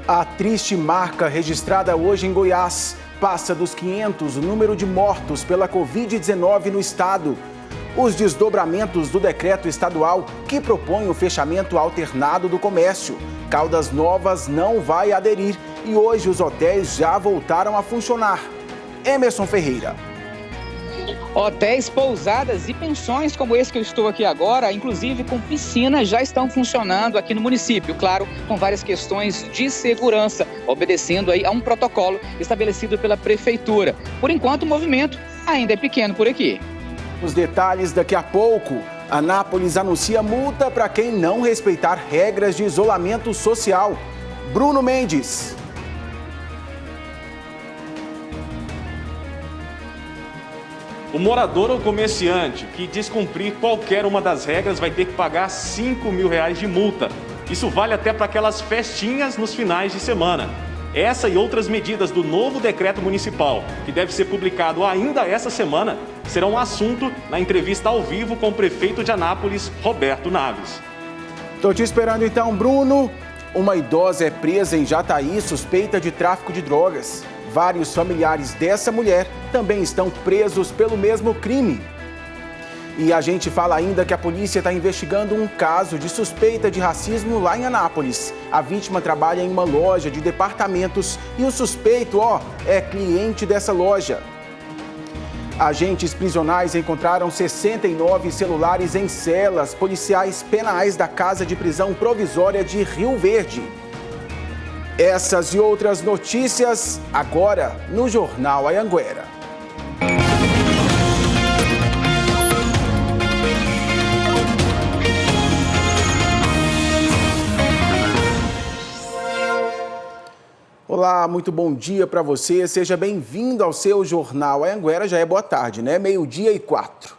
A triste marca registrada hoje em Goiás passa dos 500 o número de mortos pela Covid-19 no estado. Os desdobramentos do decreto estadual que propõe o fechamento alternado do comércio. Caldas Novas não vai aderir e hoje os hotéis já voltaram a funcionar. Emerson Ferreira. Hotéis, pousadas e pensões como esse que eu estou aqui agora, inclusive com piscina, já estão funcionando aqui no município, claro, com várias questões de segurança, obedecendo aí a um protocolo estabelecido pela prefeitura. Por enquanto, o movimento ainda é pequeno por aqui. Os detalhes daqui a pouco. Anápolis anuncia multa para quem não respeitar regras de isolamento social. Bruno Mendes. O morador ou comerciante que descumprir qualquer uma das regras vai ter que pagar R$5 mil de multa. Isso vale até para aquelas festinhas nos finais de semana. Essa e outras medidas do novo decreto municipal, que deve ser publicado ainda essa semana, serão assunto na entrevista ao vivo com o prefeito de Anápolis, Roberto Naves. Estou te esperando então, Bruno. Uma idosa é presa em Jataí suspeita de tráfico de drogas. Vários familiares dessa mulher também estão presos pelo mesmo crime. E a gente fala ainda que a polícia está investigando um caso de suspeita de racismo lá em Anápolis. A vítima trabalha em uma loja de departamentos e o suspeito, é cliente dessa loja. Agentes prisionais encontraram 69 celulares em celas policiais penais da Casa de Prisão Provisória de Rio Verde. Essas e outras notícias agora no Jornal Anhanguera. Olá, muito bom dia para você. Seja bem-vindo ao seu Jornal Anhanguera. Já é boa tarde, né? 12:04.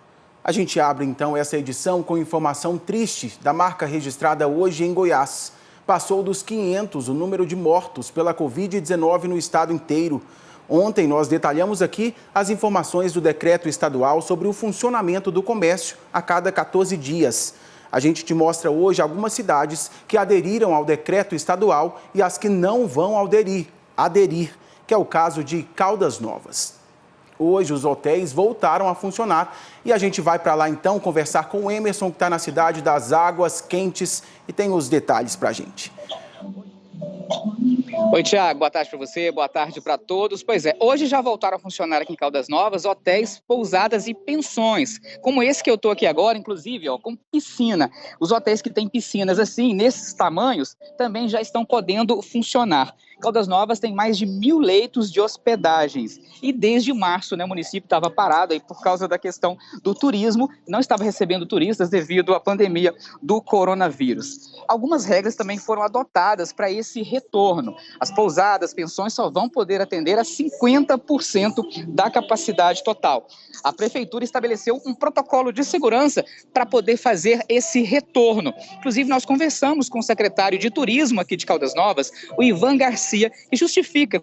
A gente abre então essa edição com informação triste da marca registrada hoje em Goiás. Passou dos 500 o número de mortos pela Covid-19 no estado inteiro. Ontem nós detalhamos aqui as informações do decreto estadual sobre o funcionamento do comércio a cada 14 dias. A gente te mostra hoje algumas cidades que aderiram ao decreto estadual e as que não vão aderir, que é o caso de Caldas Novas. Hoje os hotéis voltaram a funcionar e a gente vai para lá então conversar com o Emerson, que está na cidade das Águas Quentes e tem os detalhes para a gente. Oi, Tiago, boa tarde para você, boa tarde para todos. Pois é, hoje já voltaram a funcionar aqui em Caldas Novas hotéis, pousadas e pensões, como esse que eu estou aqui agora, inclusive, com piscina. Os hotéis que têm piscinas assim, nesses tamanhos, também já estão podendo funcionar. Caldas Novas tem mais de 1.000 leitos de hospedagens e desde março, o município estava parado aí por causa da questão do turismo, não estava recebendo turistas devido à pandemia do coronavírus. Algumas regras também foram adotadas para esse retorno. As pousadas, pensões só vão poder atender a 50% da capacidade total. A prefeitura estabeleceu um protocolo de segurança para poder fazer esse retorno. Inclusive, nós conversamos com o secretário de Turismo aqui de Caldas Novas, o Ivan Garcia, e justifica.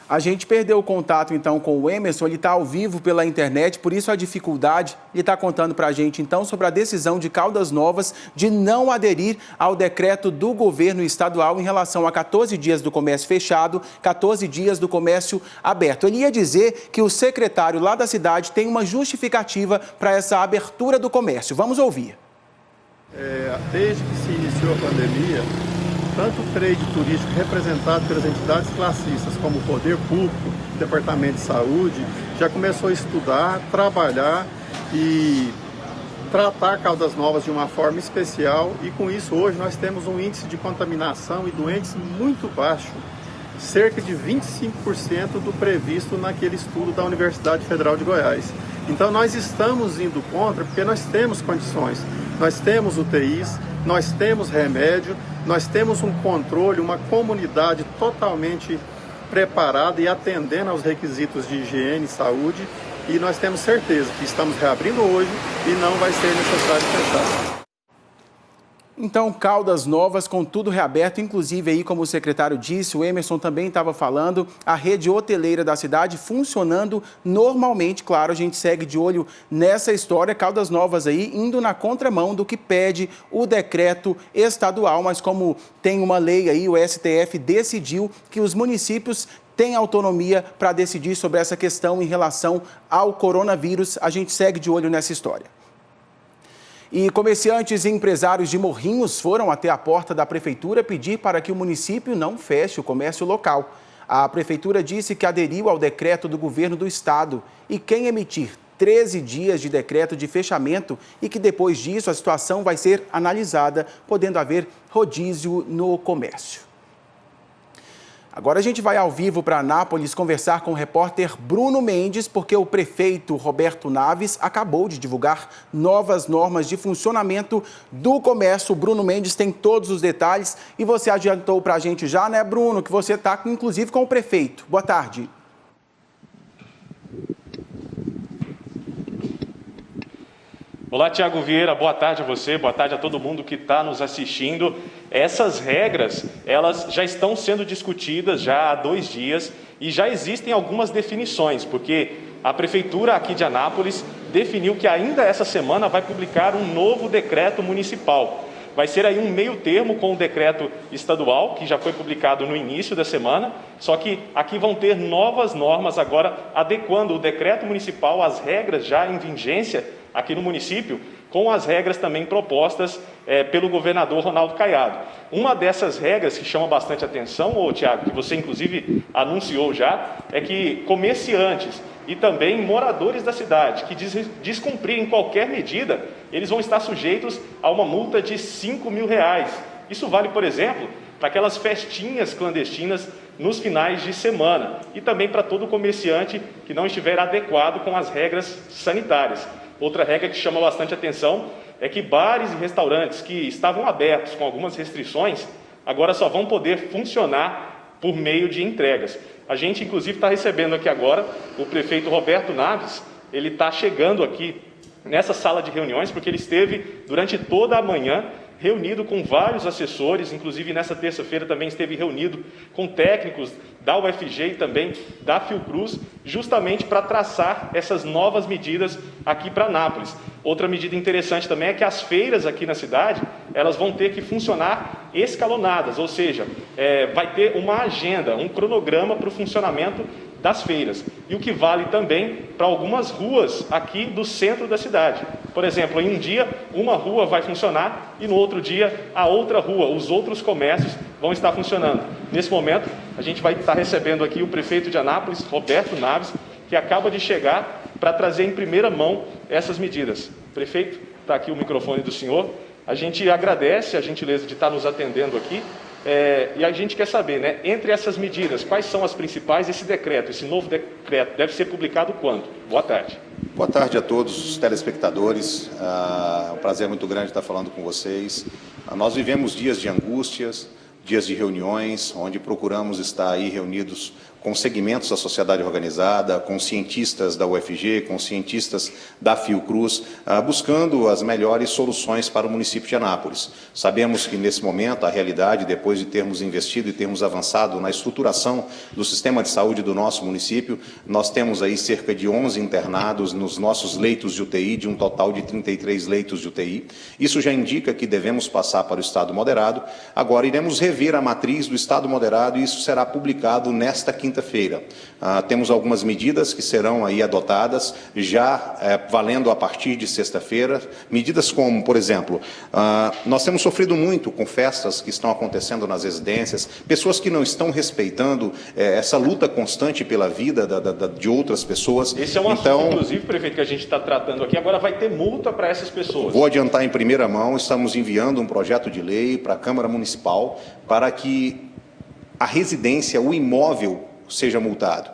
A gente perdeu o contato então com o Emerson, ele está ao vivo pela internet, por isso a dificuldade. Ele está contando para a gente então sobre a decisão de Caldas Novas de não aderir ao decreto do governo estadual em relação a 14 dias do comércio fechado, 14 dias do comércio aberto. Ele ia dizer que o secretário lá da cidade tem uma justificativa para essa abertura do comércio. Vamos ouvir. Desde que se iniciou a pandemia, tanto o trade turístico representado pelas entidades classistas como o Poder Público, o Departamento de Saúde, já começou a estudar, trabalhar e tratar Caldas Novas de uma forma especial e com isso hoje nós temos um índice de contaminação e doentes muito baixo, cerca de 25% do previsto naquele estudo da Universidade Federal de Goiás. Então nós estamos indo contra porque nós temos condições, nós temos UTIs, nós temos remédio, nós temos um controle, uma comunidade totalmente preparada e atendendo aos requisitos de higiene e saúde e nós temos certeza que estamos reabrindo hoje e não vai ser necessário fechar. Então, Caldas Novas com tudo reaberto, inclusive aí, como o secretário disse, o Emerson também estava falando, a rede hoteleira da cidade funcionando normalmente. Claro, a gente segue de olho nessa história, Caldas Novas aí indo na contramão do que pede o decreto estadual, mas como tem uma lei aí, o STF decidiu que os municípios têm autonomia para decidir sobre essa questão em relação ao coronavírus. A gente segue de olho nessa história. E comerciantes e empresários de Morrinhos foram até a porta da prefeitura pedir para que o município não feche o comércio local. A prefeitura disse que aderiu ao decreto do governo do estado e quem emitir 13 dias de decreto de fechamento e que depois disso a situação vai ser analisada, podendo haver rodízio no comércio. Agora a gente vai ao vivo para Anápolis conversar com o repórter Bruno Mendes, porque o prefeito Roberto Naves acabou de divulgar novas normas de funcionamento do comércio. O Bruno Mendes tem todos os detalhes e você adiantou para a gente já, né, Bruno, que você está inclusive com o prefeito. Boa tarde. Olá, Tiago Vieira, boa tarde a você, boa tarde a todo mundo que está nos assistindo. Essas regras, elas já estão sendo discutidas já há 2 dias e já existem algumas definições, porque a Prefeitura aqui de Anápolis definiu que ainda essa semana vai publicar um novo decreto municipal. Vai ser aí um meio termo com o decreto estadual, que já foi publicado no início da semana, só que aqui vão ter novas normas agora, adequando o decreto municipal às regras já em vigência aqui no município, com as regras também propostas pelo governador Ronaldo Caiado. Uma dessas regras que chama bastante atenção, Tiago, que você inclusive anunciou já, é que comerciantes e também moradores da cidade que descumprirem qualquer medida, eles vão estar sujeitos a uma multa de R$5.000. Isso vale, por exemplo, para aquelas festinhas clandestinas nos finais de semana e também para todo comerciante que não estiver adequado com as regras sanitárias. Outra regra que chama bastante atenção é que bares e restaurantes que estavam abertos com algumas restrições, agora só vão poder funcionar por meio de entregas. A gente, inclusive, está recebendo aqui agora o prefeito Roberto Naves. Ele está chegando aqui nessa sala de reuniões, porque ele esteve durante toda a manhã reunido com vários assessores, inclusive nessa terça-feira também esteve reunido com técnicos da UFG e também da Fiocruz, justamente para traçar essas novas medidas aqui para Anápolis. Outra medida interessante também é que as feiras aqui na cidade, elas vão ter que funcionar escalonadas, ou seja, vai ter uma agenda, um cronograma para o funcionamento das feiras. E o que vale também para algumas ruas aqui do centro da cidade. Por exemplo, em um dia, uma rua vai funcionar e no outro dia, a outra rua, os outros comércios vão estar funcionando. Nesse momento, a gente vai estar recebendo aqui o prefeito de Anápolis, Roberto Naves, que acaba de chegar para trazer em primeira mão essas medidas. Prefeito, está aqui o microfone do senhor. A gente agradece a gentileza de estar nos atendendo aqui. E a gente quer saber, né, entre essas medidas, quais são as principais? Esse decreto, esse novo decreto, deve ser publicado quando? Boa tarde. Boa tarde a todos os telespectadores. É um prazer muito grande estar falando com vocês. Nós vivemos dias de angústias, dias de reuniões, onde procuramos estar aí reunidos com segmentos da sociedade organizada, com cientistas da UFG, com cientistas da Fiocruz, buscando as melhores soluções para o município de Anápolis. Sabemos que, nesse momento, a realidade, depois de termos investido e termos avançado na estruturação do sistema de saúde do nosso município, nós temos aí cerca de 11 internados nos nossos leitos de UTI, de um total de 33 leitos de UTI. Isso já indica que devemos passar para o estado moderado. Agora, iremos rever a matriz do estado moderado e isso será publicado nesta quinta-feira. Temos algumas medidas que serão aí adotadas, já valendo a partir de sexta-feira. Medidas como, por exemplo, nós temos sofrido muito com festas que estão acontecendo nas residências, pessoas que não estão respeitando essa luta constante pela vida de outras pessoas. Esse é um assunto, inclusive, prefeito, que a gente está tratando aqui. Agora vai ter multa para essas pessoas. Vou adiantar em primeira mão, estamos enviando um projeto de lei para a Câmara Municipal para que a residência, o imóvel, seja multado.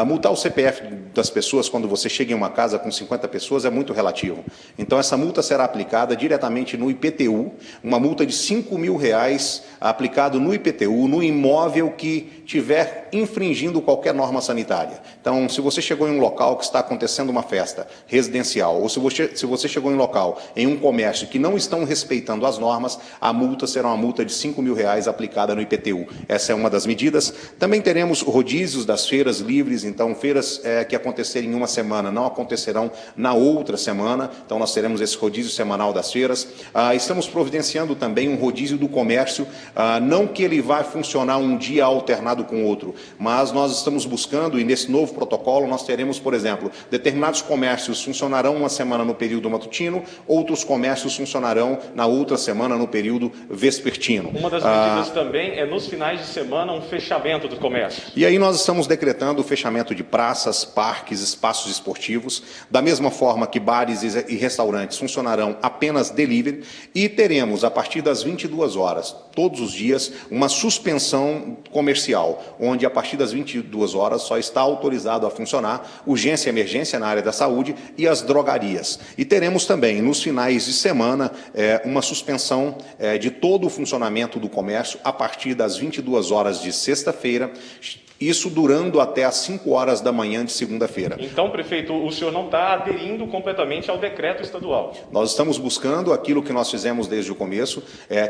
Multar o CPF das pessoas quando você chega em uma casa com 50 pessoas é muito relativo. Então, essa multa será aplicada diretamente no IPTU, uma multa de R$5.000 aplicado no IPTU, no imóvel que estiver infringindo qualquer norma sanitária. Então, se você chegou em um local que está acontecendo uma festa residencial, ou se você chegou em um local, em um comércio que não estão respeitando as normas, a multa será uma multa de R$5.000 aplicada no IPTU. Essa é uma das medidas. Também teremos rodízios das feiras livres, então feiras que acontecerem em uma semana não acontecerão na outra semana, então nós teremos esse rodízio semanal das feiras. Estamos providenciando também um rodízio do comércio, não que ele vá funcionar um dia alternado com o outro, mas nós estamos buscando, e nesse novo protocolo nós teremos, por exemplo, determinados comércios funcionarão uma semana no período matutino, outros comércios funcionarão na outra semana no período vespertino. Uma das medidas também é nos finais de semana um fechamento do comércio. E aí nós estamos decretando o fechamento de praças, parques, espaços esportivos, da mesma forma que bares e restaurantes funcionarão apenas delivery, e teremos, a partir das 22 horas, todos os dias, uma suspensão comercial, onde a partir das 22 horas só está autorizado a funcionar urgência e emergência na área da saúde e as drogarias. E teremos também, nos finais de semana, uma suspensão de todo o funcionamento do comércio a partir das 22 horas de sexta-feira, isso durando até às 5 horas da manhã de segunda-feira. Então, prefeito, o senhor não está aderindo completamente ao decreto estadual? Nós estamos buscando aquilo que nós fizemos desde o começo,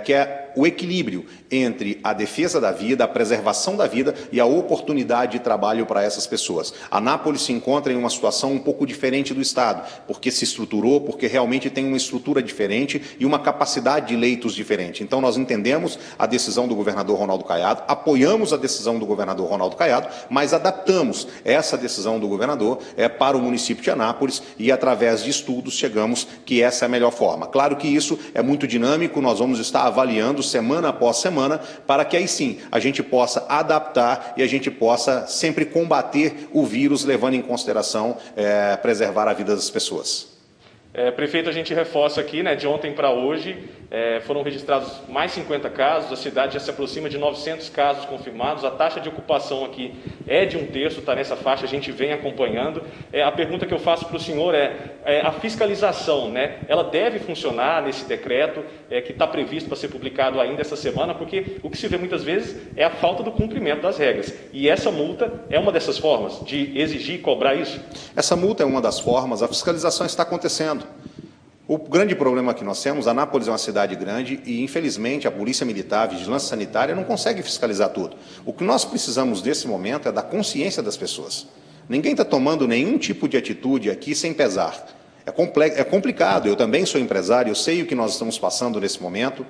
que é o equilíbrio entre a defesa da vida, a preservação da vida e a oportunidade de trabalho para essas pessoas. Anápolis se encontra em uma situação um pouco diferente do Estado, porque se estruturou, porque realmente tem uma estrutura diferente e uma capacidade de leitos diferente. Então, nós entendemos a decisão do governador Ronaldo Caiado, apoiamos a decisão do governador Ronaldo Caiado, mas adaptamos essa decisão do governador para o município de Anápolis e, através de estudos, chegamos que essa é a melhor forma. Claro que isso é muito dinâmico, nós vamos estar avaliando semana após semana, para que aí sim a gente possa adaptar e a gente possa sempre combater o vírus, levando em consideração preservar a vida das pessoas. Prefeito, a gente reforça aqui, de ontem para hoje, foram registrados mais 50 casos, a cidade já se aproxima de 900 casos confirmados, a taxa de ocupação aqui é de 1/3, está nessa faixa, a gente vem acompanhando. A pergunta que eu faço para o senhor a fiscalização, ela deve funcionar nesse decreto que está previsto para ser publicado ainda essa semana, porque o que se vê muitas vezes é a falta do cumprimento das regras, e essa multa é uma dessas formas de exigir e cobrar isso? Essa multa é uma das formas, a fiscalização está acontecendo. O grande problema que nós temos, Anápolis é uma cidade grande e, infelizmente, a Polícia Militar, a Vigilância Sanitária não consegue fiscalizar tudo. O que nós precisamos nesse momento é da consciência das pessoas. Ninguém está tomando nenhum tipo de atitude aqui sem pesar. É complicado, eu também sou empresário, eu sei o que nós estamos passando nesse momento,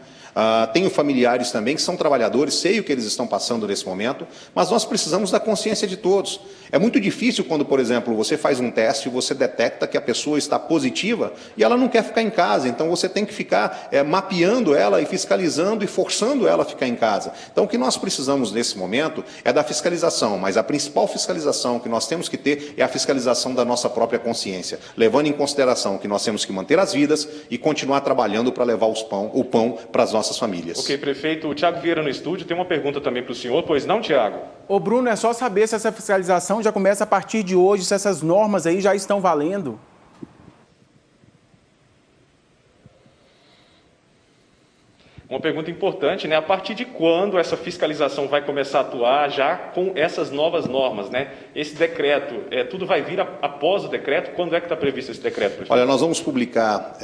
tenho familiares também que são trabalhadores, sei o que eles estão passando nesse momento, mas nós precisamos da consciência de todos. É muito difícil quando, por exemplo, você faz um teste e você detecta que a pessoa está positiva e ela não quer ficar em casa, então você tem que ficar mapeando ela e fiscalizando e forçando ela a ficar em casa. Então o que nós precisamos nesse momento é da fiscalização, mas a principal fiscalização que nós temos que ter é a fiscalização da nossa própria consciência, levando em consideração que nós temos que manter as vidas e continuar trabalhando para levar o pão para as nossas famílias. Ok, prefeito. O Tiago Vieira no estúdio tem uma pergunta também para o senhor, pois não, Tiago? Ô Bruno, é só saber se essa fiscalização já começa a partir de hoje, se essas normas aí já estão valendo. Uma pergunta importante, a partir de quando essa fiscalização vai começar a atuar já com essas novas normas, Esse decreto, tudo vai vir após o decreto? Quando é que está previsto esse decreto, prefeito? Olha, nós vamos publicar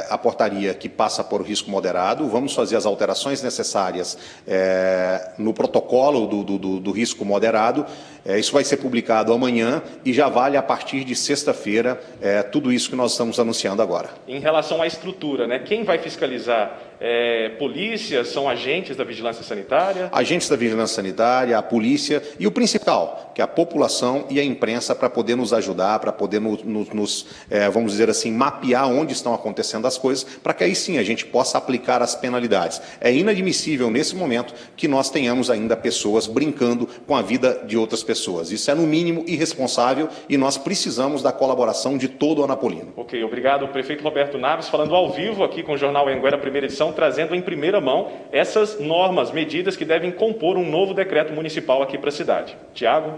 a portaria que passa por risco moderado, vamos fazer as alterações necessárias no protocolo do risco moderado, isso vai ser publicado amanhã e já vale a partir de sexta-feira tudo isso que nós estamos anunciando agora. Em relação à estrutura, quem vai fiscalizar? Polícia, são agentes da Vigilância Sanitária? Agentes da Vigilância Sanitária, a polícia e o principal, que é a população e a imprensa, para poder nos ajudar, para poder vamos dizer assim, mapear onde estão acontecendo as coisas, para que aí sim a gente possa aplicar as penalidades. É inadmissível nesse momento que nós tenhamos ainda pessoas brincando com a vida de outras pessoas. pessoas. Isso é, no mínimo, irresponsável e nós precisamos da colaboração de todo o anapolino. Ok, obrigado. O prefeito Roberto Naves falando ao vivo aqui com o Jornal Anhanguera, primeira edição, trazendo em primeira mão essas normas, medidas que devem compor um novo decreto municipal aqui para a cidade. Tiago?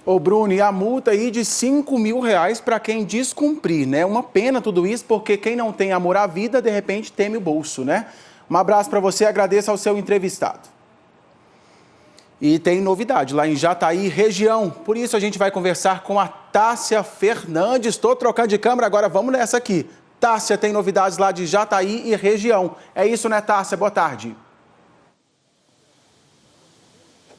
Ô Bruno, e a multa aí de R$5.000 para quem descumprir, né? Uma pena tudo isso, porque quem não tem amor à vida, de repente teme o bolso, né? Um abraço para você, agradeço ao seu entrevistado. E tem novidade lá em Jataí, região. Por isso a gente vai conversar com a Tássia Fernandes. Estou trocando de câmera, agora vamos nessa aqui. Tássia, tem novidades lá de Jataí e região. É isso, né, Tássia? Boa tarde.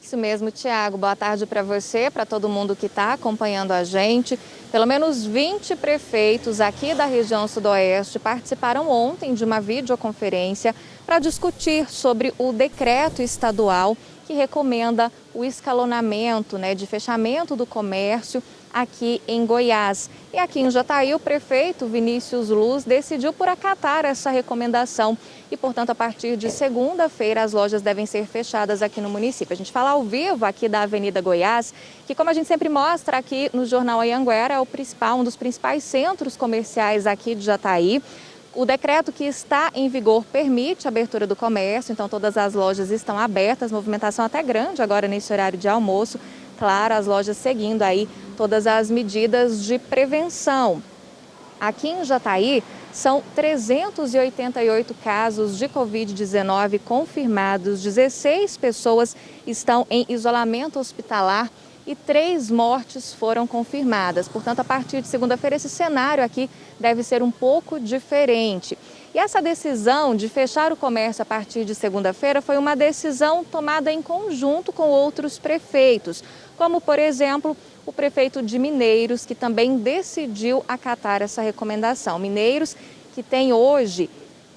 Isso mesmo, Tiago. Boa tarde para você, para todo mundo que está acompanhando a gente. Pelo menos 20 prefeitos aqui da região sudoeste participaram ontem de uma videoconferência para discutir sobre o decreto estadual que recomenda o escalonamento, de fechamento do comércio aqui em Goiás. E aqui em Jataí, o prefeito Vinícius Luz decidiu por acatar essa recomendação e, portanto, a partir de segunda-feira, as lojas devem ser fechadas aqui no município. A gente fala ao vivo aqui da Avenida Goiás, que, como a gente sempre mostra aqui no Jornal Anhanguera, é um dos principais centros comerciais aqui de Jataí. O decreto que está em vigor permite a abertura do comércio, então todas as lojas estão abertas, movimentação até grande agora nesse horário de almoço. Claro, as lojas seguindo aí todas as medidas de prevenção. Aqui em Jataí, são 388 casos de Covid-19 confirmados, 16 pessoas estão em isolamento hospitalar e 3 mortes foram confirmadas. Portanto, a partir de segunda-feira, esse cenário aqui deve ser um pouco diferente. E essa decisão de fechar o comércio a partir de segunda-feira foi uma decisão tomada em conjunto com outros prefeitos, como, por exemplo, o prefeito de Mineiros, que também decidiu acatar essa recomendação. Mineiros, que tem hoje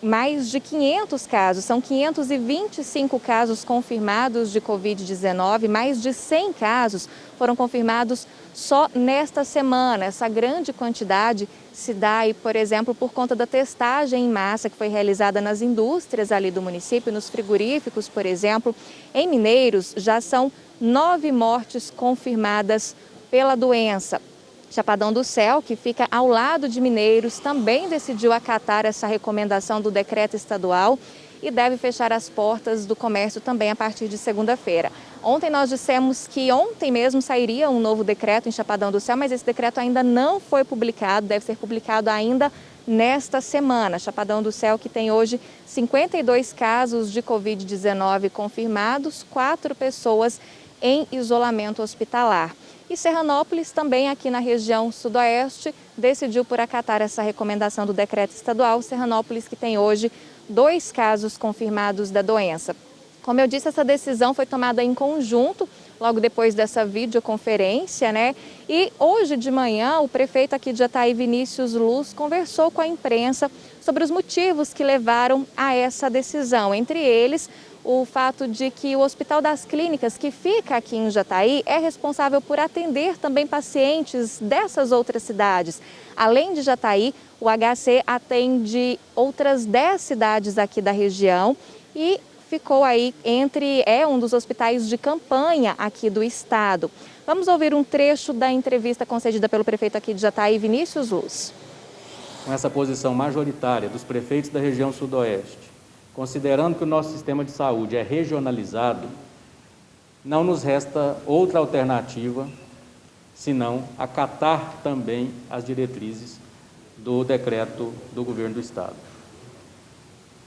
mais de 500 casos, são 525 casos confirmados de Covid-19, mais de 100 casos foram confirmados só nesta semana. Essa grande quantidade se dá, aí, por exemplo, por conta da testagem em massa que foi realizada nas indústrias ali do município, nos frigoríficos, por exemplo. Em Mineiros, já são 9 mortes confirmadas pela doença. Chapadão do Céu, que fica ao lado de Mineiros, também decidiu acatar essa recomendação do decreto estadual e deve fechar as portas do comércio também a partir de segunda-feira. Ontem nós dissemos que ontem mesmo sairia um novo decreto em Chapadão do Céu, mas esse decreto ainda não foi publicado, deve ser publicado ainda nesta semana. Chapadão do Céu, que tem hoje 52 casos de Covid-19 confirmados, 4 pessoas em isolamento hospitalar. E Serranópolis, também aqui na região sudoeste, decidiu por acatar essa recomendação do decreto estadual. Serranópolis, que tem hoje 2 casos confirmados da doença. Como eu disse, essa decisão foi tomada em conjunto, logo depois dessa videoconferência, E hoje de manhã, o prefeito aqui de Jataí, Vinícius Luz, conversou com a imprensa sobre os motivos que levaram a essa decisão. Entre eles, o fato de que o Hospital das Clínicas, que fica aqui em Jataí, é responsável por atender também pacientes dessas outras cidades. Além de Jataí, o HC atende outras 10 cidades aqui da região e ficou aí é um dos hospitais de campanha aqui do estado. Vamos ouvir um trecho da entrevista concedida pelo prefeito aqui de Jataí, Vinícius Luz. Com essa posição majoritária dos prefeitos da região sudoeste, considerando que o nosso sistema de saúde é regionalizado, não nos resta outra alternativa senão acatar também as diretrizes do decreto do governo do estado.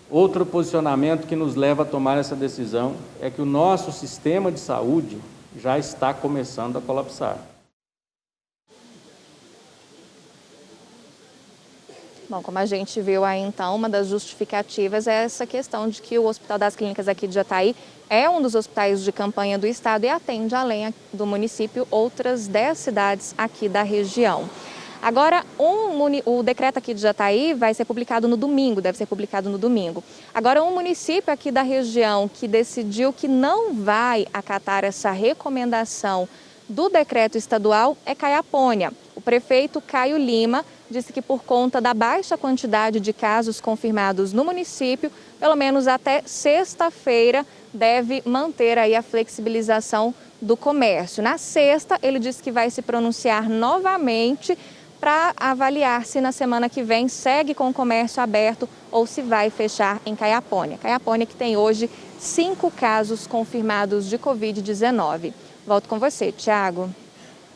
Outro posicionamento que nos leva a tomar essa decisão é que o nosso sistema de saúde já está começando a colapsar. Bom, como a gente viu aí então, uma das justificativas é essa questão de que o Hospital das Clínicas aqui de Jataí é um dos hospitais de campanha do estado e atende, além do município, outras 10 cidades aqui da região. Agora, o decreto aqui de Jataí vai ser publicado no domingo, deve ser publicado no domingo. Agora, um município aqui da região que decidiu que não vai acatar essa recomendação do decreto estadual é Caiapônia. O prefeito Caio Lima disse que por conta da baixa quantidade de casos confirmados no município, pelo menos até sexta-feira, deve manter aí a flexibilização do comércio. Na sexta, ele disse que vai se pronunciar novamente para avaliar se na semana que vem segue com o comércio aberto ou se vai fechar em Caiapônia. Caiapônia que tem hoje 5 casos confirmados de Covid-19. Volto com você, Tiago.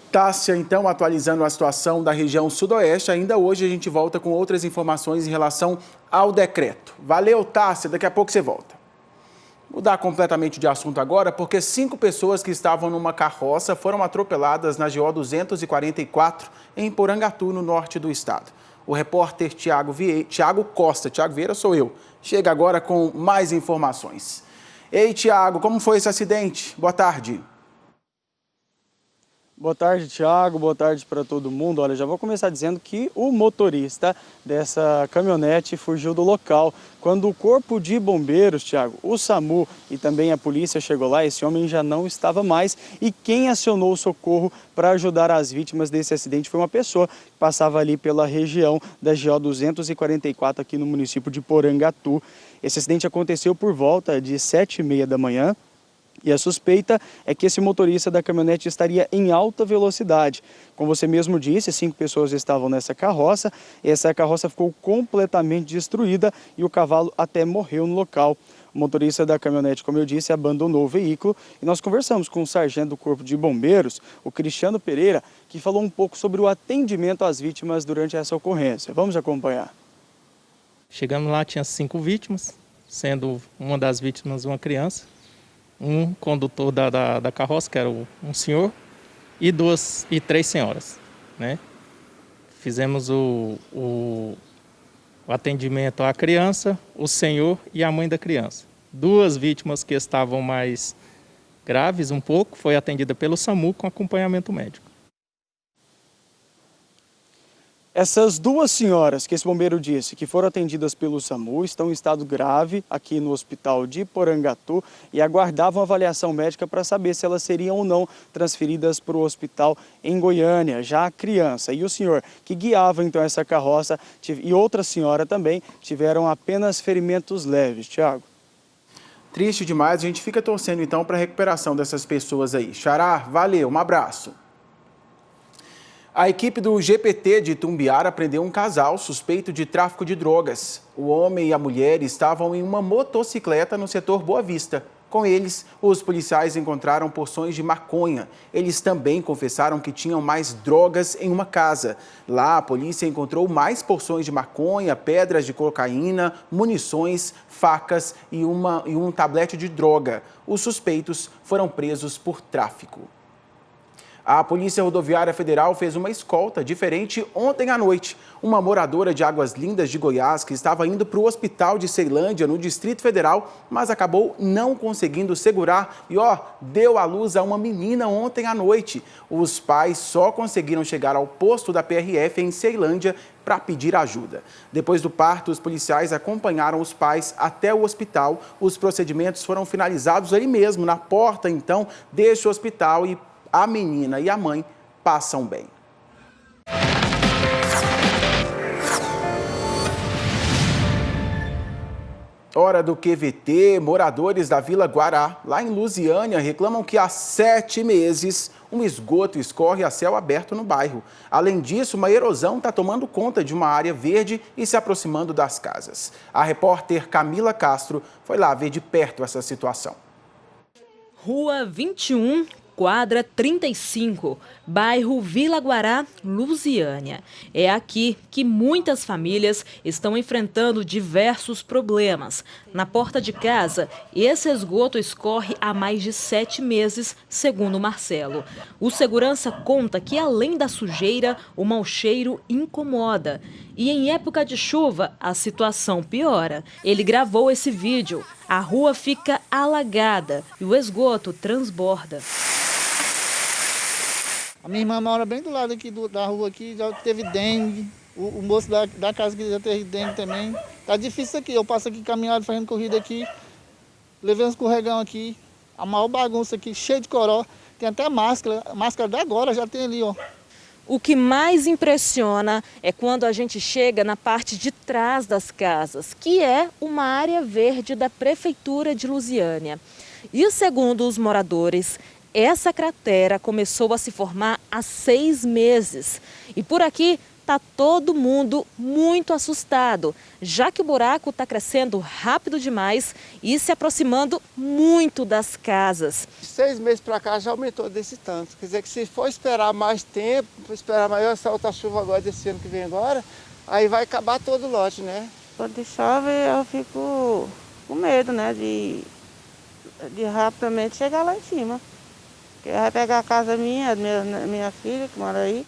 Tássia, então, atualizando a situação da região sudoeste, ainda hoje a gente volta com outras informações em relação ao decreto. Valeu, Tássia, daqui a pouco você volta. Mudar completamente de assunto agora, porque 5 pessoas que estavam numa carroça foram atropeladas na GO 244 em Porangatu, no norte do estado. O repórter Tiago Costa, Tiago Vieira sou eu, chega agora com mais informações. Ei, Tiago, como foi esse acidente? Boa tarde. Boa tarde, Tiago. Boa tarde para todo mundo. Olha, já vou começar dizendo que o motorista dessa caminhonete fugiu do local. Quando o corpo de bombeiros, Tiago, o SAMU e também a polícia chegou lá, esse homem já não estava mais. E quem acionou o socorro para ajudar as vítimas desse acidente foi uma pessoa que passava ali pela região da GO 244 aqui no município de Porangatu. Esse acidente aconteceu por volta de 7h30 da manhã. E a suspeita é que esse motorista da caminhonete estaria em alta velocidade. Como você mesmo disse, 5 pessoas estavam nessa carroça. Essa carroça ficou completamente destruída e o cavalo até morreu no local. O motorista da caminhonete, como eu disse, abandonou o veículo. E nós conversamos com o sargento do Corpo de Bombeiros, o Cristiano Pereira, que falou um pouco sobre o atendimento às vítimas durante essa ocorrência. Vamos acompanhar. Chegando lá, tinha 5 vítimas, sendo uma das vítimas uma criança. Um condutor da carroça, que era um senhor, e 3 senhoras, né? Fizemos o atendimento à criança, o senhor e a mãe da criança. 2 vítimas que estavam mais graves um pouco, foi atendida pelo SAMU com acompanhamento médico. Essas 2 senhoras que esse bombeiro disse que foram atendidas pelo SAMU estão em estado grave aqui no hospital de Porangatu e aguardavam avaliação médica para saber se elas seriam ou não transferidas para o hospital em Goiânia. Já a criança e o senhor que guiava então essa carroça e outra senhora também tiveram apenas ferimentos leves. Tiago. Triste demais, a gente fica torcendo então para a recuperação dessas pessoas aí. Xará, valeu, um abraço. A equipe do GPT de Itumbiara prendeu um casal suspeito de tráfico de drogas. O homem e a mulher estavam em uma motocicleta no setor Boa Vista. Com eles, os policiais encontraram porções de maconha. Eles também confessaram que tinham mais drogas em uma casa. Lá, a polícia encontrou mais porções de maconha, pedras de cocaína, munições, facas e um tablete de droga. Os suspeitos foram presos por tráfico. A Polícia Rodoviária Federal fez uma escolta diferente ontem à noite. Uma moradora de Águas Lindas de Goiás, que estava indo para o hospital de Ceilândia, no Distrito Federal, mas acabou não conseguindo segurar e, deu à luz a uma menina ontem à noite. Os pais só conseguiram chegar ao posto da PRF em Ceilândia para pedir ajuda. Depois do parto, os policiais acompanharam os pais até o hospital. Os procedimentos foram finalizados ali mesmo, na porta, então, deste hospital, e a menina e a mãe passam bem. Hora do QVT, moradores da Vila Guará, lá em Lusiânia, reclamam que há 7 meses um esgoto escorre a céu aberto no bairro. Além disso, uma erosão está tomando conta de uma área verde e se aproximando das casas. A repórter Camila Castro foi lá ver de perto essa situação. Rua 21, quadra 35, bairro Vila Guará, Lusiânia. É aqui que muitas famílias estão enfrentando diversos problemas. Na porta de casa, esse esgoto escorre há mais de 7 meses, segundo Marcelo. O segurança conta que, além da sujeira, o mau cheiro incomoda. E em época de chuva, a situação piora. Ele gravou esse vídeo. A rua fica alagada e o esgoto transborda. A minha irmã mora bem do lado aqui da rua, aqui, já teve dengue. O moço da casa que já teve dengue também. Tá difícil aqui, eu passo aqui caminhado, fazendo corrida aqui. Levei um escorregão aqui, a maior bagunça aqui, cheio de coró. Tem até máscara da agora, já tem ali, ó. O que mais impressiona é quando a gente chega na parte de trás das casas, que é uma área verde da Prefeitura de Lusiânia. E segundo os moradores, essa cratera começou a se formar há 6 meses. E por aqui está todo mundo muito assustado, já que o buraco está crescendo rápido demais e se aproximando muito das casas. 6 meses para cá já aumentou desse tanto. Quer dizer que se for esperar mais tempo, esperar maior essa outra chuva agora desse ano que vem agora, aí vai acabar todo o lote, né? Quando chove eu fico com medo, né, de rapidamente chegar lá em cima. Porque vai pegar a casa minha filha que mora aí.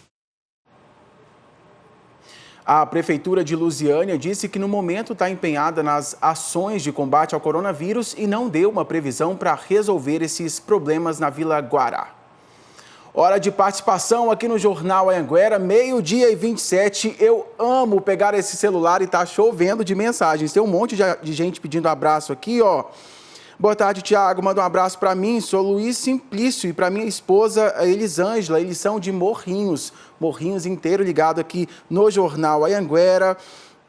A Prefeitura de Lusiânia disse que no momento está empenhada nas ações de combate ao coronavírus e não deu uma previsão para resolver esses problemas na Vila Guará. Hora de participação aqui no Jornal Anhanguera, 12h27. Eu amo pegar esse celular e tá chovendo de mensagens. Tem um monte de gente pedindo abraço aqui, ó. Boa tarde, Tiago. Manda um abraço para mim. Sou Luiz Simplício e para minha esposa Elisângela. Eles são de Morrinhos. Morrinhos inteiro ligado aqui no Jornal Anhanguera.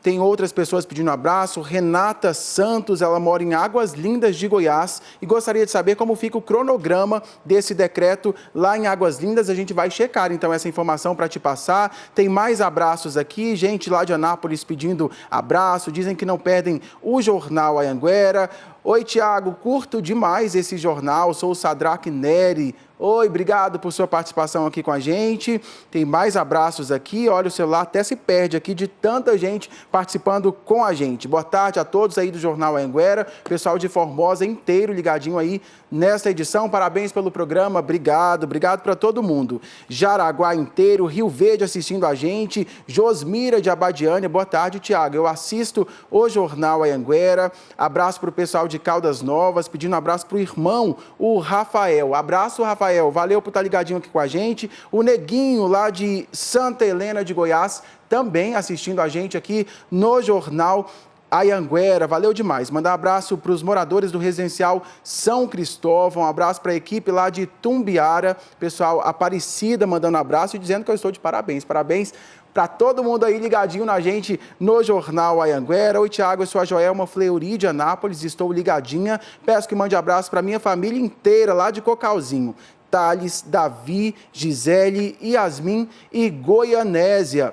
Tem outras pessoas pedindo abraço. Renata Santos, ela mora em Águas Lindas de Goiás e gostaria de saber como fica o cronograma desse decreto lá em Águas Lindas. A gente vai checar, então, essa informação para te passar. Tem mais abraços aqui, gente lá de Anápolis pedindo abraço, dizem que não perdem o Jornal Anhanguera. Oi, Tiago, curto demais esse jornal, sou o Sadraque Neri. Oi, obrigado por sua participação aqui com a gente. Tem mais abraços aqui, olha, o celular até se perde aqui de tanta gente participando com a gente. Boa tarde a todos aí do Jornal Anhanguera, pessoal de Formosa inteiro ligadinho aí nesta edição. Parabéns pelo programa, obrigado para todo mundo. Jaraguá inteiro, Rio Verde assistindo a gente, Josmira de Abadiânia, boa tarde, Tiago. Eu assisto o Jornal Anhanguera, abraço para o pessoal de Caldas Novas, pedindo um abraço para o irmão, o Rafael. Abraço, Rafael, valeu por estar ligadinho aqui com a gente. O Neguinho, lá de Santa Helena de Goiás, também assistindo a gente aqui no Jornal Anhanguera, valeu demais. Mandar um abraço para os moradores do residencial São Cristóvão, um abraço para a equipe lá de Tumbiara, pessoal Aparecida mandando um abraço e dizendo que eu estou de parabéns. Parabéns para todo mundo aí ligadinho na gente no Jornal Anhanguera. Oi, Tiago, eu sou a Joelma Fleury de Anápolis, estou ligadinha. Peço que mande abraço para minha família inteira lá de Cocalzinho. Thales, Davi, Gisele, Yasmin e Goianésia.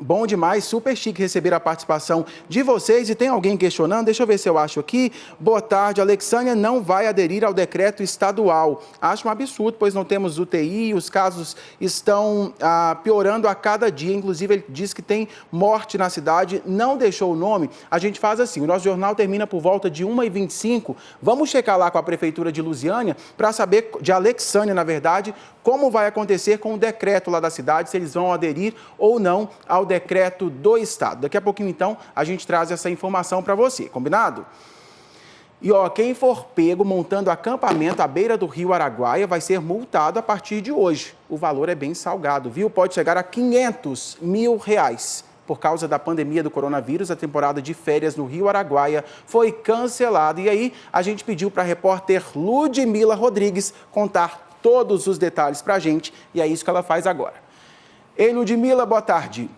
Bom demais, super chique receber a participação de vocês. E tem alguém questionando? Deixa eu ver se eu acho aqui. Boa tarde, Alexânia não vai aderir ao decreto estadual. Acho um absurdo, pois não temos UTI, os casos estão piorando a cada dia. Inclusive, ele diz que tem morte na cidade, não deixou o nome. A gente faz assim, o nosso jornal termina por volta de 1h25. Vamos checar lá com a Prefeitura de Lusiânia para saber, de Alexânia, na verdade, como vai acontecer com o decreto lá da cidade, se eles vão aderir ou não ao decreto do Estado. Daqui a pouquinho, então, a gente traz essa informação para você, combinado? E, ó, quem for pego montando acampamento à beira do rio Araguaia vai ser multado a partir de hoje. O valor é bem salgado, viu? Pode chegar a R$500 mil. Por causa da pandemia do coronavírus, a temporada de férias no Rio Araguaia foi cancelada. E aí, a gente pediu para a repórter Ludmila Rodrigues contar todos os detalhes para a gente, e é isso que ela faz agora. Ei, Ludmila, boa tarde.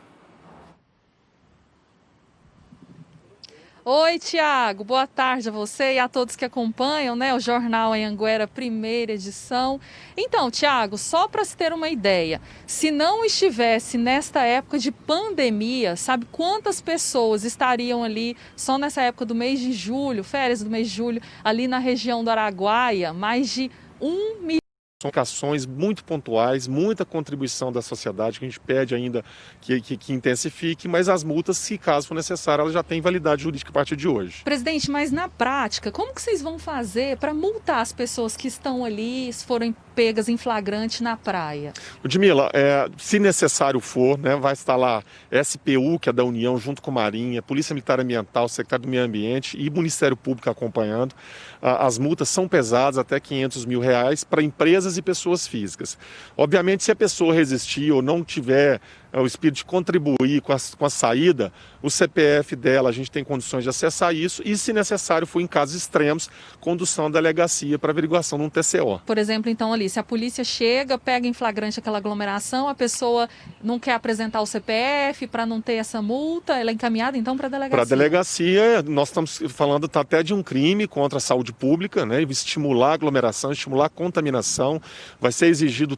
Oi, Tiago, boa tarde a você e a todos que acompanham, né, o Jornal Anhanguera, primeira edição. Então, Tiago, só para se ter uma ideia, se não estivesse nesta época de pandemia, sabe quantas pessoas estariam ali só nessa época do mês de julho, férias do mês de julho, ali na região do Araguaia? Mais de 1 milhão. São ações muito pontuais, muita contribuição da sociedade, que a gente pede ainda que intensifique, mas as multas, se caso for necessário, elas já têm validade jurídica a partir de hoje. Presidente, mas na prática, como que vocês vão fazer para multar as pessoas que estão ali, se forem pegas em flagrante na praia? Ludmila, se necessário for, né, vai estar lá SPU, que é da União, junto com Marinha, Polícia Militar Ambiental, Secretário do Meio Ambiente e Ministério Público acompanhando. As multas são pesadas, até R$500 mil para empresas e pessoas físicas. Obviamente, se a pessoa resistir ou não tiver o espírito de contribuir com a saída, o CPF dela, a gente tem condições de acessar isso e, se necessário, for em casos extremos, condução à delegacia para averiguação de um TCO. Por exemplo, então ali, se a polícia chega, pega em flagrante aquela aglomeração, a pessoa não quer apresentar o CPF para não ter essa multa, ela é encaminhada então para a delegacia? Para a delegacia, nós estamos falando até de um crime contra a saúde pública, né? Estimular a aglomeração, estimular a contaminação. Vai ser exigido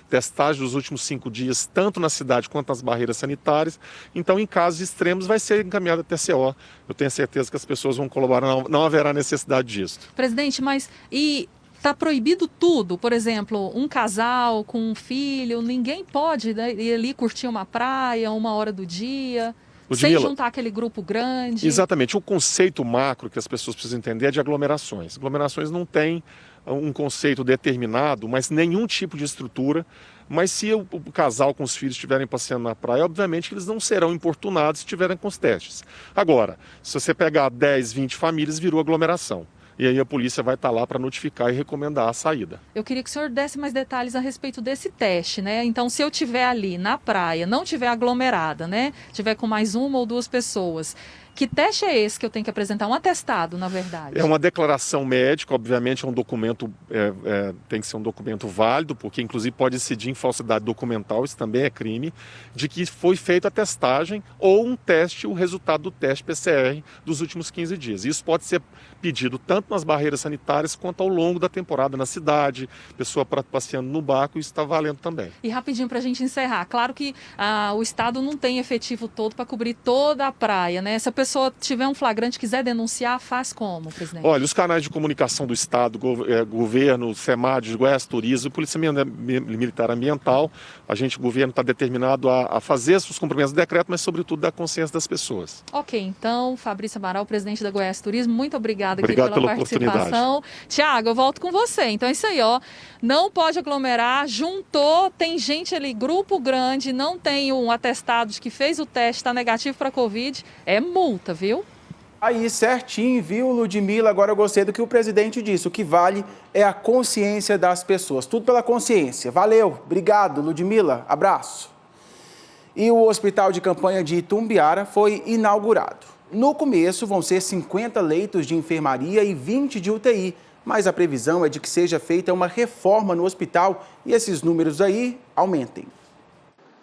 testagem dos últimos 5 dias, tanto na cidade quanto nas barreiras sanitárias. Então, em casos extremos, vai ser encaminhada a TCO. Eu tenho certeza que as pessoas vão colaborar, não haverá necessidade disso. Presidente, mas está proibido tudo? Por exemplo, um casal com um filho, ninguém pode, né, ir ali curtir uma praia, 1 hora do dia, sem juntar aquele grupo grande? Exatamente. O conceito macro que as pessoas precisam entender é de aglomerações. Aglomerações não têm um conceito determinado, mas nenhum tipo de estrutura. Mas se o casal com os filhos estiverem passeando na praia, obviamente eles não serão importunados se estiverem com os testes. Agora, se você pegar 10, 20 famílias, virou aglomeração. E aí a polícia vai estar lá para notificar e recomendar a saída. Eu queria que o senhor desse mais detalhes a respeito desse teste, né? Então, se eu estiver ali na praia, não estiver aglomerada, né? Tiver com mais 1 ou 2 pessoas, que teste é esse que eu tenho que apresentar? Um atestado, na verdade? É uma declaração médica, obviamente é um documento, tem que ser um documento válido, porque inclusive pode incidir em falsidade documental, isso também é crime, de que foi feita a testagem ou um teste, o resultado do teste PCR dos últimos 15 dias. Isso pode ser pedido tanto nas barreiras sanitárias quanto ao longo da temporada na cidade, pessoa passeando no barco, isso está valendo também. E rapidinho para a gente encerrar, claro que o Estado não tem efetivo todo para cobrir toda a praia, né? Se a pessoa tiver um flagrante, quiser denunciar, faz como, presidente? Olha, os canais de comunicação do Estado, governo, SEMAD, Goiás Turismo, Polícia Militar Ambiental, o governo está determinado a fazer os cumprimentos do decreto, mas sobretudo da consciência das pessoas. Ok, então, Fabrício Amaral, presidente da Goiás Turismo, muito obrigada aqui Obrigado pela participação. Tiago, eu volto com você. Então é isso aí, ó. Não pode aglomerar, juntou, tem gente ali, grupo grande, não tem um atestado de que fez o teste, está negativo para Covid, é multa, viu? Aí, certinho, viu, Ludmila? Agora eu gostei do que o presidente disse. O que vale é a consciência das pessoas. Tudo pela consciência. Valeu. Obrigado, Ludmila. Abraço. E o hospital de campanha de Itumbiara foi inaugurado. No começo, vão ser 50 leitos de enfermaria e 20 de UTI. Mas a previsão é de que seja feita uma reforma no hospital e esses números aí aumentem.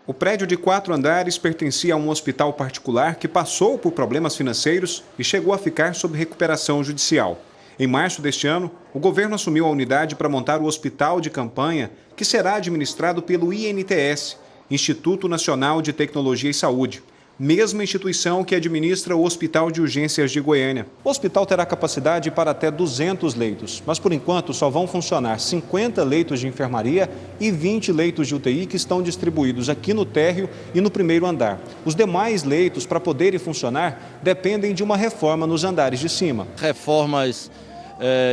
O prédio de 4 andares pertencia a um hospital particular que passou por problemas financeiros e chegou a ficar sob recuperação judicial. Em março deste ano, o governo assumiu a unidade para montar o hospital de campanha, que será administrado pelo INTS, Instituto Nacional de Tecnologia e Saúde, mesma instituição que administra o Hospital de Urgências de Goiânia. O hospital terá capacidade para até 200 leitos, mas por enquanto só vão funcionar 50 leitos de enfermaria e 20 leitos de UTI que estão distribuídos aqui no térreo e no primeiro andar. Os demais leitos, para poderem funcionar, dependem de uma reforma nos andares de cima. Reformas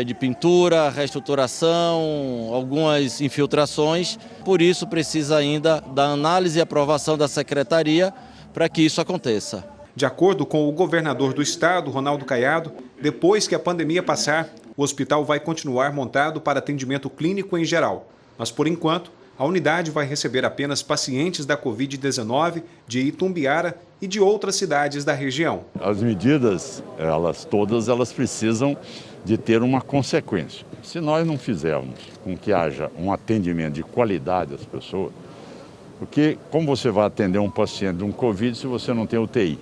de pintura, reestruturação, algumas infiltrações, por isso precisa ainda da análise e aprovação da secretaria para que isso aconteça. De acordo com o governador do estado, Ronaldo Caiado, depois que a pandemia passar, o hospital vai continuar montado para atendimento clínico em geral. Mas, por enquanto, a unidade vai receber apenas pacientes da Covid-19 de Itumbiara e de outras cidades da região. As medidas, elas precisam de ter uma consequência. Se nós não fizermos com que haja um atendimento de qualidade às pessoas, porque como você vai atender um paciente de um Covid se você não tem UTI?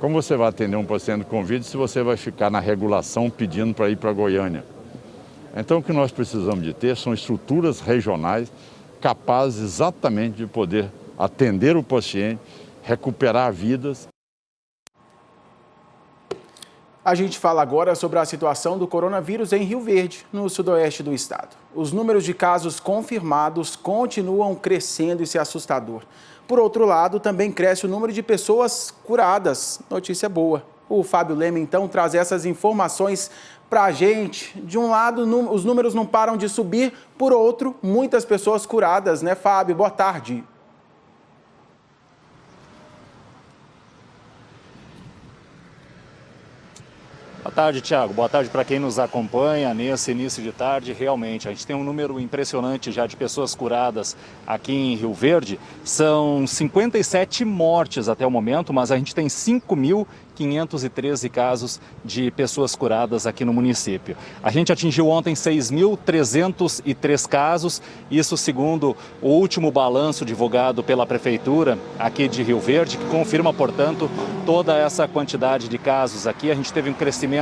Como você vai atender um paciente de Covid se você vai ficar na regulação pedindo para ir para Goiânia? Então o que nós precisamos de ter são estruturas regionais capazes exatamente de poder atender o paciente, recuperar vidas. A gente fala agora sobre a situação do coronavírus em Rio Verde, no sudoeste do estado. Os números de casos confirmados continuam crescendo e isso é assustador. Por outro lado, também cresce o número de pessoas curadas. Notícia boa. O Fábio Leme, então, traz essas informações para a gente. De um lado, os números não param de subir, por outro, muitas pessoas curadas, né, Fábio? Boa tarde. Boa tarde, Tiago. Boa tarde para quem nos acompanha nesse início de tarde. Realmente, a gente tem um número impressionante já de pessoas curadas aqui em Rio Verde. São 57 mortes até o momento, mas a gente tem 5.513 casos de pessoas curadas aqui no município. A gente atingiu ontem 6.303 casos, isso segundo o último balanço divulgado pela Prefeitura aqui de Rio Verde, que confirma, portanto, toda essa quantidade de casos aqui. A gente teve um crescimento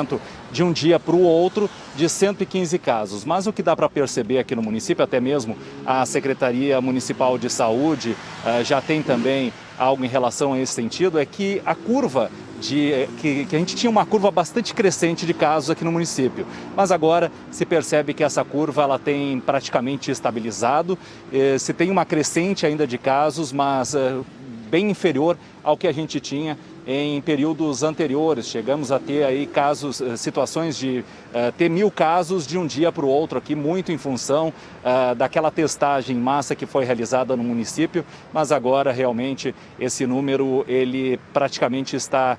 de um dia para o outro de 115 casos. Mas o que dá para perceber aqui no município, até mesmo a Secretaria Municipal de Saúde já tem também algo em relação a esse sentido, é que a curva que a gente tinha uma curva bastante crescente de casos aqui no município, mas agora se percebe que essa curva ela tem praticamente estabilizado, se tem uma crescente ainda de casos, mas bem inferior ao que a gente tinha em períodos anteriores. Chegamos a ter aí casos, situações de ter 1.000 casos de um dia para o outro aqui, muito em função daquela testagem em massa que foi realizada no município, mas agora realmente esse número ele praticamente está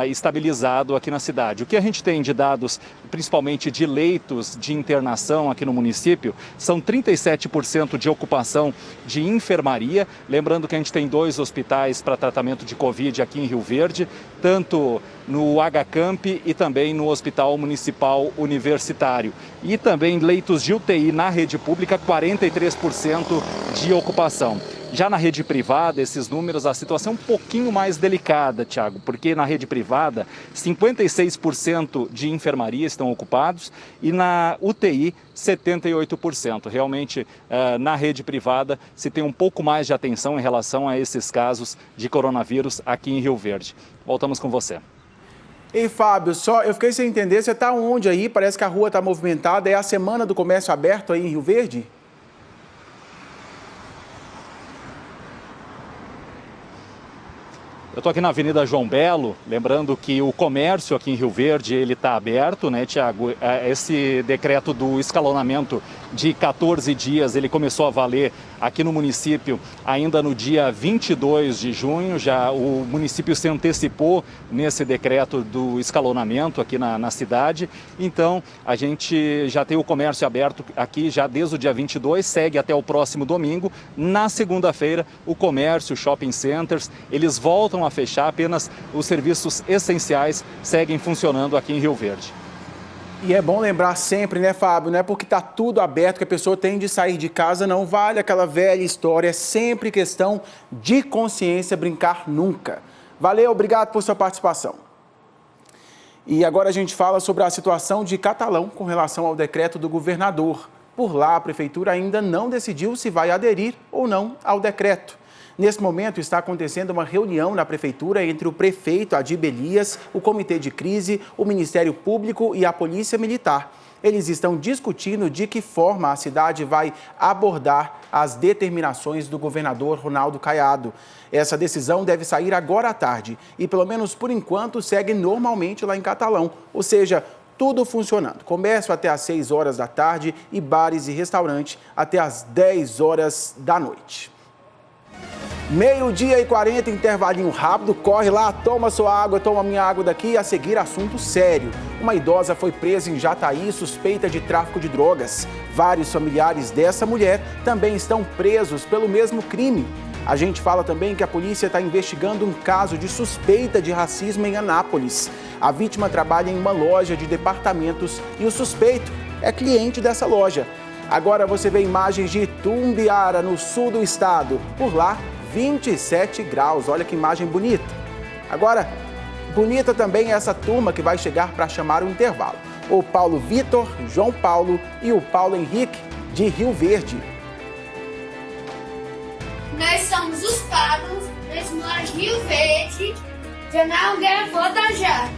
estabilizado aqui na cidade. O que a gente tem de dados, principalmente de leitos de internação aqui no município, são 37% de ocupação de enfermaria, lembrando que a gente tem 2 hospitais para tratamento de Covid aqui em Rio Verde, tanto no HCamp e também no Hospital Municipal Universitário. E também leitos de UTI na rede pública, 43% de ocupação. Já na rede privada, esses números, a situação é um pouquinho mais delicada, Tiago, porque na rede privada, 56% de enfermaria estão ocupados e na UTI, 78%. Realmente, na rede privada, se tem um pouco mais de atenção em relação a esses casos de coronavírus aqui em Rio Verde. Voltamos com você. Ei, Fábio, eu fiquei sem entender, você está onde aí? Parece que a rua está movimentada, é a Semana do Comércio Aberto aí em Rio Verde? Eu estou aqui na Avenida João Belo, lembrando que o comércio aqui em Rio Verde ele está aberto, né, Tiago? Esse decreto do escalonamento de 14 dias, ele começou a valer aqui no município ainda no dia 22 de junho, já o município se antecipou nesse decreto do escalonamento aqui na cidade, então a gente já tem o comércio aberto aqui já desde o dia 22, segue até o próximo domingo. Na segunda-feira, o comércio, shopping centers, eles voltam a fechar, apenas os serviços essenciais seguem funcionando aqui em Rio Verde. E é bom lembrar sempre, né, Fábio, não é porque está tudo aberto que a pessoa tem de sair de casa, não vale aquela velha história, é sempre questão de consciência, brincar nunca. Valeu, obrigado por sua participação. E agora a gente fala sobre a situação de Catalão com relação ao decreto do governador. Por lá, a prefeitura ainda não decidiu se vai aderir ou não ao decreto. Nesse momento está acontecendo uma reunião na prefeitura entre o prefeito Adib Elias, o comitê de crise, o Ministério Público e a Polícia Militar. Eles estão discutindo de que forma a cidade vai abordar as determinações do governador Ronaldo Caiado. Essa decisão deve sair agora à tarde e, pelo menos por enquanto, segue normalmente lá em Catalão, ou seja, tudo funcionando. Comércio até às 6 horas da tarde e bares e restaurantes até às 10 horas da noite. 12h40, intervalinho rápido, corre lá, toma sua água, toma minha água daqui. A seguir, assunto sério. Uma idosa foi presa em Jataí, suspeita de tráfico de drogas. Vários familiares dessa mulher também estão presos pelo mesmo crime. A gente fala também que a polícia está investigando um caso de suspeita de racismo em Anápolis. A vítima trabalha em uma loja de departamentos e o suspeito é cliente dessa loja. Agora você vê imagens de Itumbiara, no sul do estado. Por lá, 27 graus, olha que imagem bonita. Agora, bonita também é essa turma que vai chegar para chamar o intervalo. O Paulo Vitor, João Paulo e o Paulo Henrique, de Rio Verde. Nós somos os Paulos, nós moramos em Rio Verde, Jornal Anguera volta já.